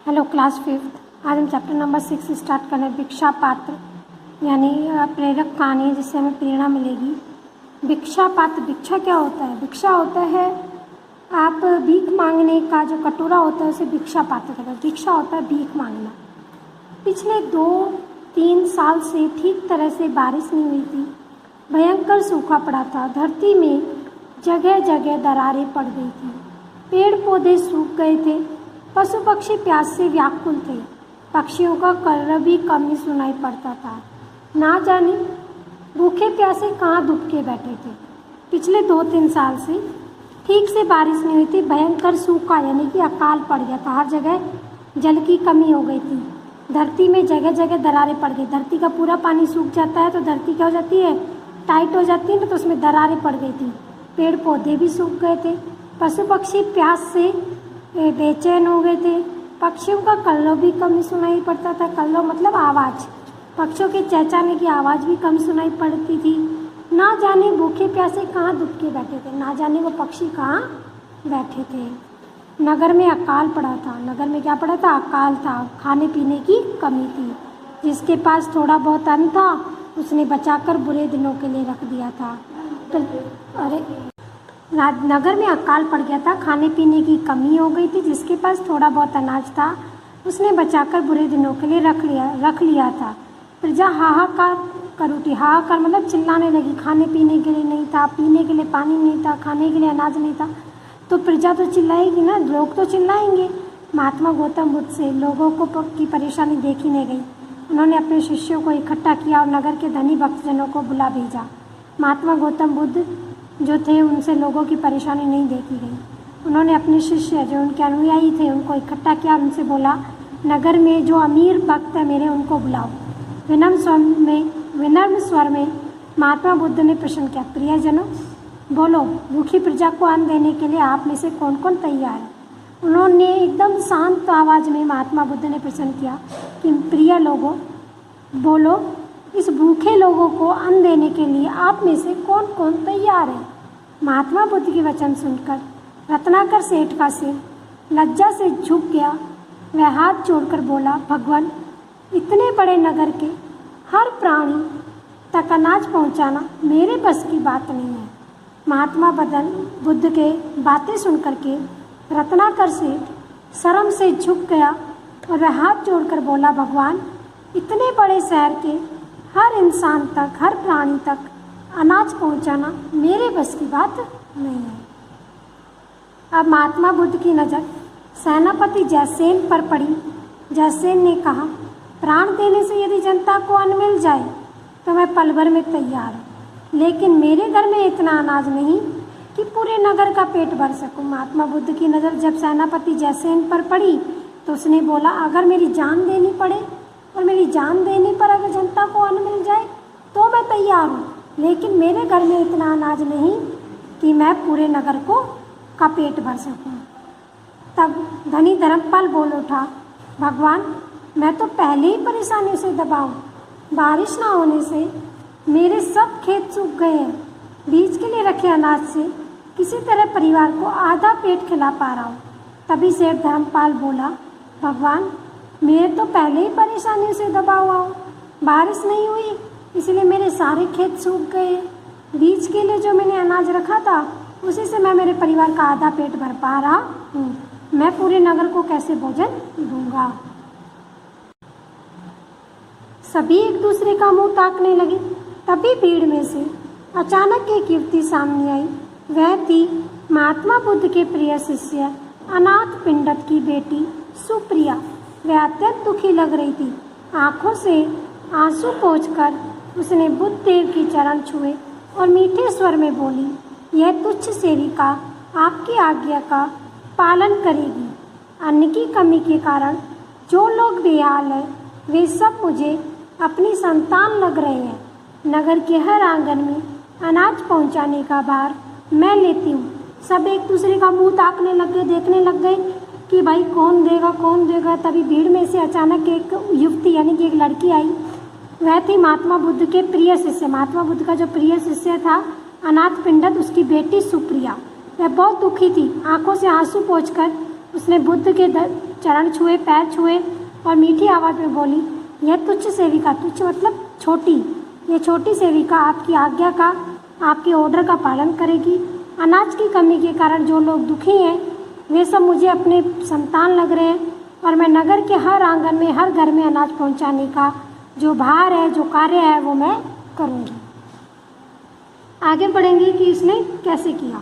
Hello class 5th। आज हम chapter number 6 start कर रहे हैं। भिक्षा पात्र यानी प्रेरक कहानी है जिससे हमें प्रेरणा मिलेगी। भिक्षा पात्र, भिक्षा क्या होता है? भिक्षा होता है आप भीख मांगने का जो कटोरा होता है उसे भिक्षा पात्र कहते हैं। भिक्षा होता है भीख मांगना। पिछले 2-3 साल से ठीक तरह से बारिश नहीं हुई थी। भयंकर सूखा पड़ा था। धरती में जगह जगह दरारें पड़ गई थी। पेड़ पौधे सूख गए थे। पशु पक्षी प्यास से व्याकुल थे। पक्षियों का कलरव भी कम ही सुनाई पड़ता था। ना जाने भूखे प्यासे कहाँ दुबके बैठे थे। पिछले 2-3 साल से ठीक से बारिश नहीं हुई थी। भयंकर सूखा यानी कि अकाल पड़ गया था। हर जगह जल की कमी हो गई थी। धरती में जगह जगह दरारें पड़ गई। धरती का पूरा पानी सूख जाता है तो धरती क्या हो जाती है, टाइट हो जाती है ना, तो उसमें दरारें पड़ गई थी। पेड़ पौधे भी सूख गए थे। पशु पक्षी प्यास से बेचैन हो गए थे। पक्षियों का कलरव भी कम सुनाई पड़ता था। कलरव मतलब आवाज़। पक्षियों के चहचहाने की आवाज़ भी कम सुनाई पड़ती थी। ना जाने भूखे प्यासे कहाँ दुबके बैठे थे। ना जाने वो पक्षी कहाँ बैठे थे। नगर में अकाल पड़ा था। नगर में क्या पड़ा था? अकाल था। खाने पीने की कमी थी। जिसके पास थोड़ा बहुत अन्न था उसने बचाकर बुरे दिनों के लिए रख दिया था। तो नगर में अकाल पड़ गया था। खाने पीने की कमी हो गई थी। जिसके पास थोड़ा बहुत अनाज था उसने बचाकर बुरे दिनों के लिए रख लिया था। प्रजा हाहाकार कर उठी। हाहाकार मतलब चिल्लाने लगी। खाने पीने के लिए नहीं था, पीने के लिए पानी नहीं था, खाने के लिए अनाज नहीं था, तो प्रजा तो चिल्लाएगी ना, लोग तो चिल्लाएंगे। महात्मा गौतम बुद्ध से लोगों की परेशानी देखी नहीं गई। उन्होंने अपने शिष्यों को इकट्ठा किया और नगर के धनी भक्तजनों को बुला भेजा। महात्मा गौतम बुद्ध जो थे उनसे लोगों की परेशानी नहीं देखी गई। उन्होंने अपने शिष्य जो उनके अनुयायी थे उनको इकट्ठा किया और उनसे बोला, नगर में जो अमीर भक्त है मेरे उनको बुलाओ। विनम्र स्वर में महात्मा बुद्ध ने प्रश्न किया, प्रियजनों बोलो, भूखी प्रजा को अन्न देने के लिए आप में से कौन कौन तैयार है? उन्होंने एकदम शांत आवाज़ में महात्मा बुद्ध ने प्रश्न किया कि प्रिय लोगों बोलो, इस भूखे लोगों को अन्न देने के लिए आप में से कौन कौन तैयार है? महात्मा बुद्ध के वचन सुनकर रत्नाकर सेठ का सिर लज्जा से झुक गया। वह हाथ जोड़कर बोला, भगवान, इतने बड़े नगर के हर प्राणी तक अनाज पहुंचाना मेरे बस की बात नहीं है। महात्मा बुद्ध के बातें सुनकर के रत्नाकर सेठ शर्म से झुक गया और वह हाथ जोड़कर बोला, भगवान, इतने बड़े शहर के हर इंसान तक, हर प्राणी तक अनाज पहुंचाना मेरे बस की बात नहीं है। अब महात्मा बुद्ध की नज़र सेनापति जयसेन पर पड़ी। जयसेन ने कहा, प्राण देने से यदि जनता को अन्न मिल जाए तो मैं पल भर में तैयार हूँ, लेकिन मेरे घर में इतना अनाज नहीं कि पूरे नगर का पेट भर सकूँ। महात्मा बुद्ध की नज़र जब सेनापति जयसेन पर पड़ी तो उसने बोला, अगर मेरी जान देनी पड़े और मेरी जान देने पर अगर जनता को अन्न मिल जाए तो मैं तैयार हूँ, लेकिन मेरे घर में इतना अनाज नहीं कि मैं पूरे नगर का पेट भर सकूँ। तब धनी धर्मपाल बोल उठा, भगवान, मैं तो पहले ही परेशानियों से दबा हूँ। बारिश ना होने से मेरे सब खेत सूख गए हैं। बीज के लिए रखे अनाज से किसी तरह परिवार को आधा पेट खिला पा रहा हूँ। तभी सेठ धर्मपाल बोला, भगवान, मैं तो पहले ही परेशानियों से दबा हुआ हूँ। बारिश नहीं हुई इसलिए मेरे सारे खेत सूख गए। बीज के लिए जो मैंने अनाज रखा था उसी से मैं मेरे परिवार का आधा पेट भर पा रहा हूँ। मैं पूरे नगर को कैसे भोजन दूंगा? सभी एक दूसरे का मुंह ताकने लगे। तभी भीड़ में से अचानक एक युवती सामने आई। वह थी महात्मा बुद्ध के प्रिय शिष्य अनाथ पिंडत की बेटी सुप्रिया। वह अत्यंत दुखी लग रही थी। आंखों से आंसू पोंछकर उसने बुद्ध देव की चरण छुए और मीठे स्वर में बोली, यह तुच्छ सेविका आपकी आज्ञा का पालन करेगी। अन्न की कमी के कारण जो लोग बेहाल हैं वे सब मुझे अपनी संतान लग रहे हैं। नगर के हर आंगन में अनाज पहुंचाने का भार मैं लेती हूँ। सब एक दूसरे का मुंह ताकने लग गए, देखने लग गए कि भाई कौन देगा कौन देगा। तभी भीड़ में से अचानक एक युवती यानी कि एक लड़की आई। वह थी महात्मा बुद्ध के प्रिय शिष्य। महात्मा बुद्ध का जो प्रिय शिष्य था अनाथ पिंडत, उसकी बेटी सुप्रिया। वह बहुत दुखी थी। आंखों से आंसू पोंछकर उसने बुद्ध के चरण छुए, पैर छुए और मीठी आवाज़ में बोली, यह तुच्छ सेविका, तुच्छ मतलब छोटी, ये छोटी सेविका आपकी आज्ञा का, आपके ऑर्डर का पालन करेगी। अनाज की कमी के कारण जो लोग दुखी हैं वे सब मुझे अपने संतान लग रहे हैं और मैं नगर के हर आंगन में, हर घर में अनाज पहुंचाने का जो भार है, जो कार्य है वो मैं करूँगी। आगे बढ़ेंगे कि इसने कैसे किया।